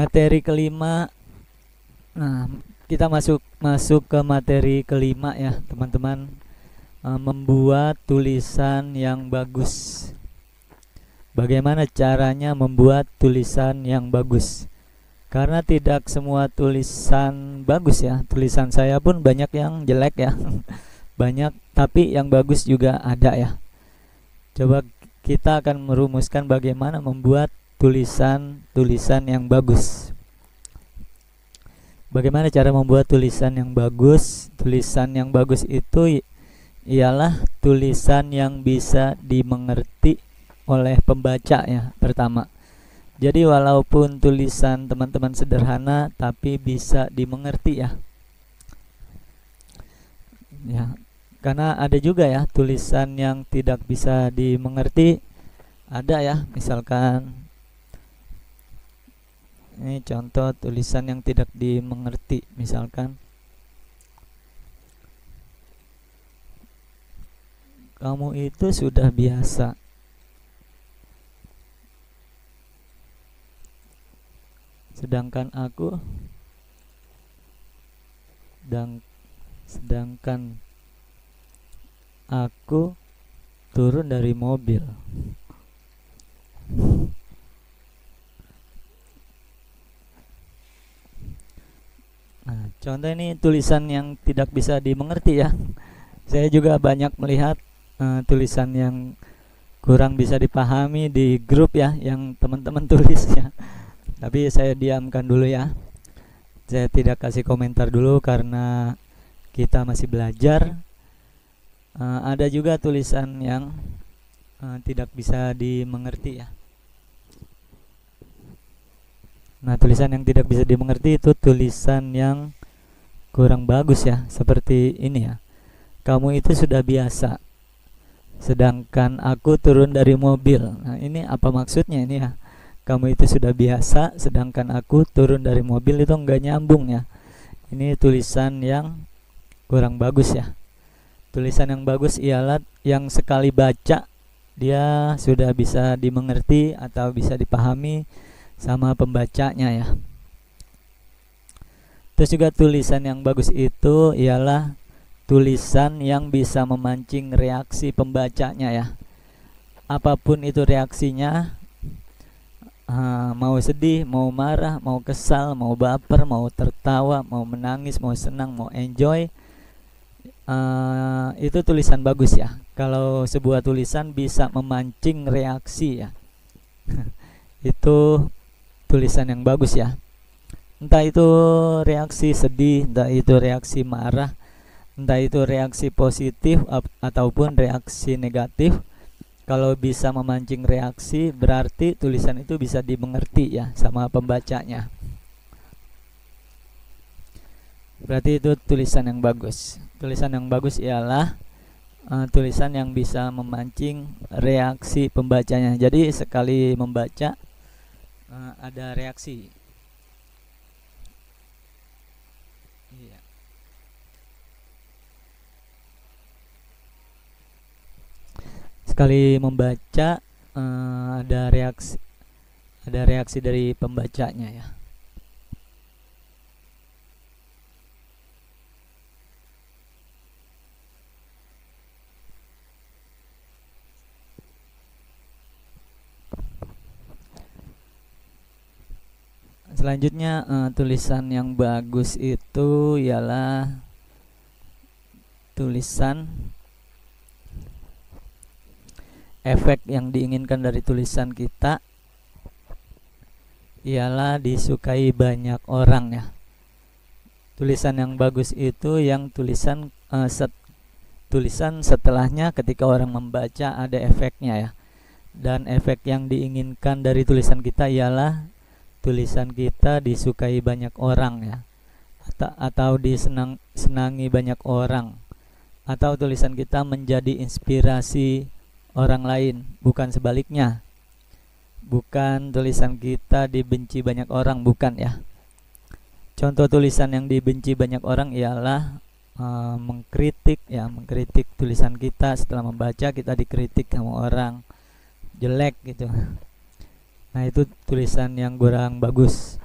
Materi kelima. Nah, kita masuk ke materi kelima ya, teman-teman. Membuat tulisan yang bagus. Bagaimana caranya membuat tulisan yang bagus? Karena tidak semua tulisan bagus ya. Tulisan saya pun banyak yang jelek ya. Banyak, tapi yang bagus juga ada ya. Coba kita akan merumuskan bagaimana membuat tulisan yang bagus. Bagaimana cara membuat tulisan yang bagus? Tulisan yang bagus itu ialah tulisan yang bisa dimengerti oleh pembaca ya, pertama. Jadi walaupun tulisan teman-teman sederhana tapi bisa dimengerti ya. Ya, karena ada juga ya tulisan yang tidak bisa dimengerti. Ada ya, misalkan ini contoh tulisan yang tidak dimengerti, misalkan kamu itu sudah biasa. Sedangkan aku turun dari mobil. Nah, contoh ini tulisan yang tidak bisa dimengerti ya. Saya juga banyak melihat tulisan yang kurang bisa dipahami di grup ya, yang teman-teman tulis ya. Tapi saya diamkan dulu ya. Saya tidak kasih komentar dulu karena kita masih belajar. Ada juga tulisan yang tidak bisa dimengerti ya. Nah, tulisan yang tidak bisa dimengerti itu tulisan yang kurang bagus ya, seperti ini ya. Kamu itu sudah biasa, sedangkan aku turun dari mobil. Nah, ini apa maksudnya ini ya? Kamu itu sudah biasa, sedangkan aku turun dari mobil, itu enggak nyambung ya. Ini tulisan yang kurang bagus ya. Tulisan yang bagus ialah yang sekali baca dia sudah bisa dimengerti atau bisa dipahami sama pembacanya ya. Terus juga tulisan yang bagus itu ialah tulisan yang bisa memancing reaksi pembacanya ya. Apapun itu reaksinya, mau sedih, mau marah, mau kesal, mau baper, mau tertawa, mau menangis, mau senang, mau enjoy, itu tulisan bagus ya. Kalau sebuah tulisan bisa memancing reaksi ya, itu tulisan yang bagus ya. Entah itu reaksi sedih, entah itu reaksi marah, entah itu reaksi positif ataupun reaksi negatif. Kalau bisa memancing reaksi, berarti tulisan itu bisa dimengerti ya sama pembacanya. Berarti itu tulisan yang bagus. Tulisan yang bagus ialah tulisan yang bisa memancing reaksi pembacanya. Jadi sekali membaca ada reaksi. Iya. Sekali membaca ada reaksi dari pembacanya ya. Selanjutnya tulisan yang bagus itu ialah tulisan efek yang diinginkan dari tulisan kita ialah disukai banyak orang ya. Tulisan yang bagus itu yang tulisan setelahnya ketika orang membaca ada efeknya ya. Dan efek yang diinginkan dari tulisan kita ialah tulisan kita disukai banyak orang ya, atau disenangi banyak orang, atau tulisan kita menjadi inspirasi orang lain, bukan sebaliknya. Bukan tulisan kita dibenci banyak orang, bukan ya. Contoh tulisan yang dibenci banyak orang ialah mengkritik ya, mengkritik tulisan kita. Setelah membaca kita dikritik sama orang, jelek gitu. Nah, itu tulisan yang kurang bagus.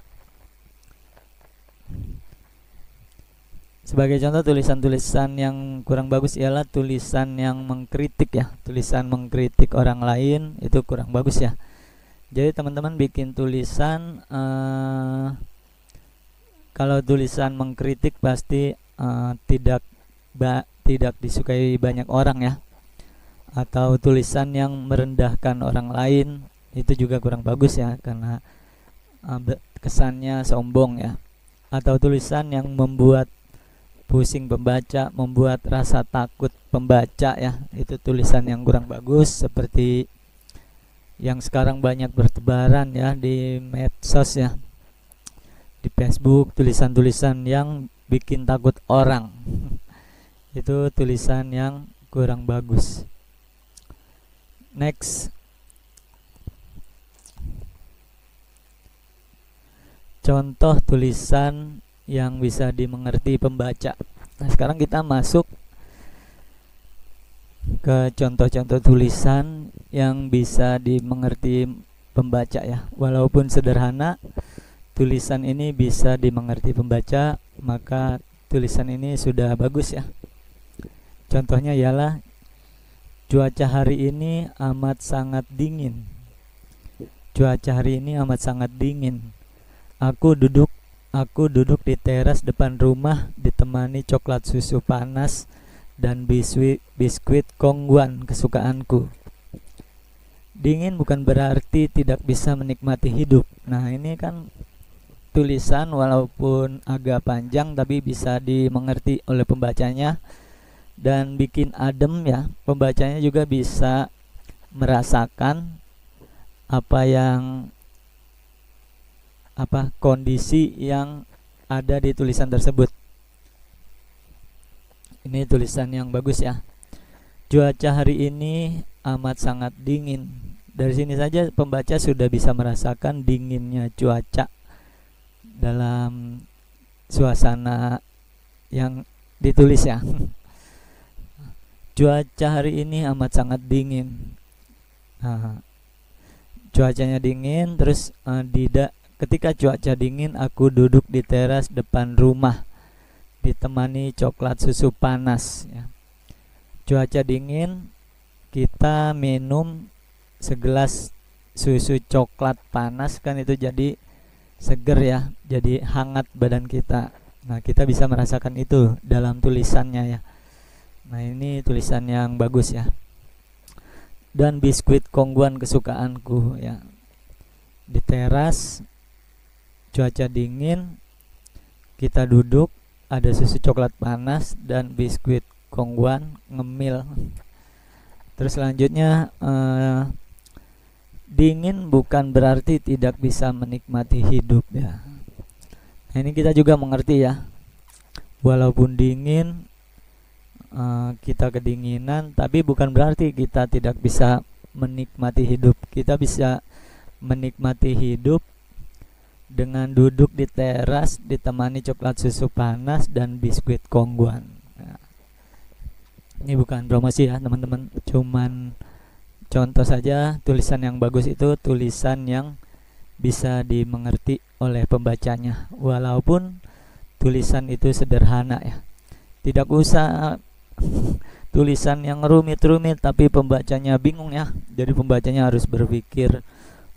Sebagai contoh tulisan-tulisan yang kurang bagus ialah tulisan yang mengkritik ya. Tulisan mengkritik orang lain itu kurang bagus ya. Jadi teman-teman bikin tulisan kalau tulisan mengkritik pasti tidak disukai banyak orang ya. Atau tulisan yang merendahkan orang lain itu juga kurang bagus ya, karena kesannya sombong ya. Atau tulisan yang membuat pusing pembaca, membuat rasa takut pembaca ya, itu tulisan yang kurang bagus, seperti yang sekarang banyak bertebaran ya di medsos ya, di Facebook, tulisan-tulisan yang bikin takut orang. Itu tulisan yang kurang bagus. Next, contoh tulisan yang bisa dimengerti pembaca. Nah, sekarang kita masuk ke contoh-contoh tulisan yang bisa dimengerti pembaca ya. Walaupun sederhana, tulisan ini bisa dimengerti pembaca, maka tulisan ini sudah bagus ya. Contohnya ialah cuaca hari ini amat sangat dingin. Cuaca hari ini amat sangat dingin. Aku duduk di teras depan rumah ditemani coklat susu panas dan biskuit kongguan kesukaanku. Dingin bukan berarti tidak bisa menikmati hidup. Nah, ini kan tulisan walaupun agak panjang tapi bisa dimengerti oleh pembacanya dan bikin adem ya. Pembacanya juga bisa merasakan kondisi yang ada di tulisan tersebut. Ini tulisan yang bagus ya. Cuaca hari ini amat sangat dingin. Dari sini saja pembaca sudah bisa merasakan dinginnya cuaca dalam suasana yang ditulis ya. Cuaca hari ini amat sangat dingin. Nah, cuacanya dingin, terus ketika cuaca dingin aku duduk di teras depan rumah ditemani coklat susu panas ya. Cuaca dingin, kita minum segelas susu coklat panas kan itu jadi seger ya, jadi hangat badan kita. Nah, kita bisa merasakan itu dalam tulisannya ya. Nah, ini tulisan yang bagus ya. Dan biskuit kongguan kesukaanku ya. Di teras, cuaca dingin, kita duduk, ada susu coklat panas dan biskuit kongguan ngemil. Terus selanjutnya, dingin bukan berarti tidak bisa menikmati hidup ya. Nah, ini kita juga mengerti ya. Walaupun dingin, kita kedinginan, tapi bukan berarti kita tidak bisa menikmati hidup. Kita bisa menikmati hidup dengan duduk di teras ditemani coklat susu panas dan biskuit kongguan. Nah, ini bukan promosi ya teman-teman, cuman contoh saja. Tulisan yang bagus itu tulisan yang bisa dimengerti oleh pembacanya, walaupun tulisan itu sederhana ya. Tidak usah tulisan yang rumit-rumit tapi pembacanya bingung ya. Jadi pembacanya harus berpikir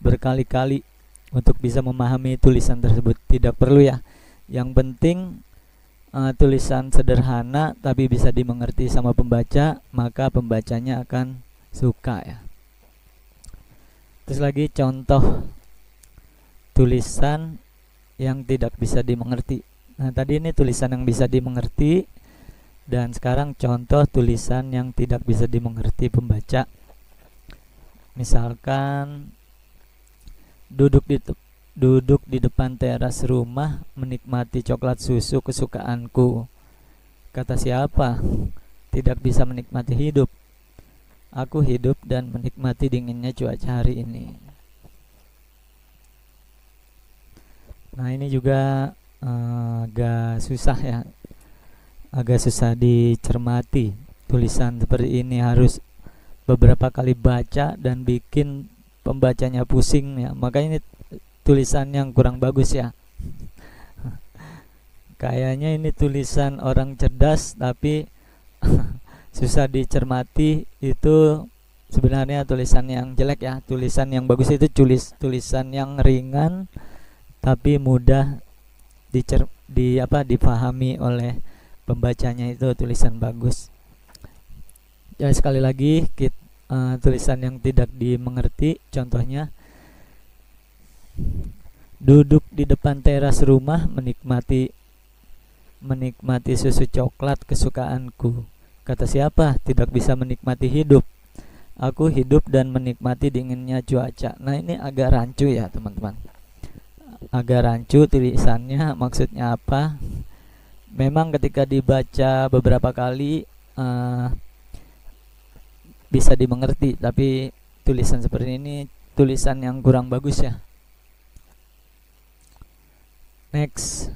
berkali-kali untuk bisa memahami tulisan tersebut. Tidak perlu ya. Yang penting tulisan sederhana tapi bisa dimengerti sama pembaca, maka pembacanya akan suka ya. Terus lagi contoh tulisan yang tidak bisa dimengerti. Nah, tadi ini tulisan yang bisa dimengerti, dan sekarang contoh tulisan yang tidak bisa dimengerti pembaca. Misalkan duduk di depan teras rumah menikmati coklat susu kesukaanku. Kata siapa? Tidak bisa menikmati hidup. Aku hidup dan menikmati dinginnya cuaca hari ini. Nah, ini juga agak susah ya. Agak susah dicermati. Tulisan seperti ini harus beberapa kali baca dan bikin pembacanya pusing ya. Makanya ini tulisan yang kurang bagus ya. Kayaknya ini tulisan orang cerdas tapi susah dicermati. Itu sebenarnya tulisan yang jelek ya. Tulisan yang bagus itu tulisan yang ringan tapi mudah dipahami oleh pembacanya, itu tulisan bagus. Ya, sekali lagi tulisan yang tidak dimengerti, contohnya duduk di depan teras rumah menikmati susu coklat kesukaanku. Kata siapa tidak bisa menikmati hidup? Aku hidup dan menikmati dinginnya cuaca. Nah, ini agak rancu ya teman-teman. Agak rancu tulisannya, maksudnya apa? Memang ketika dibaca beberapa kali bisa dimengerti, tapi tulisan seperti ini tulisan yang kurang bagus ya. Next.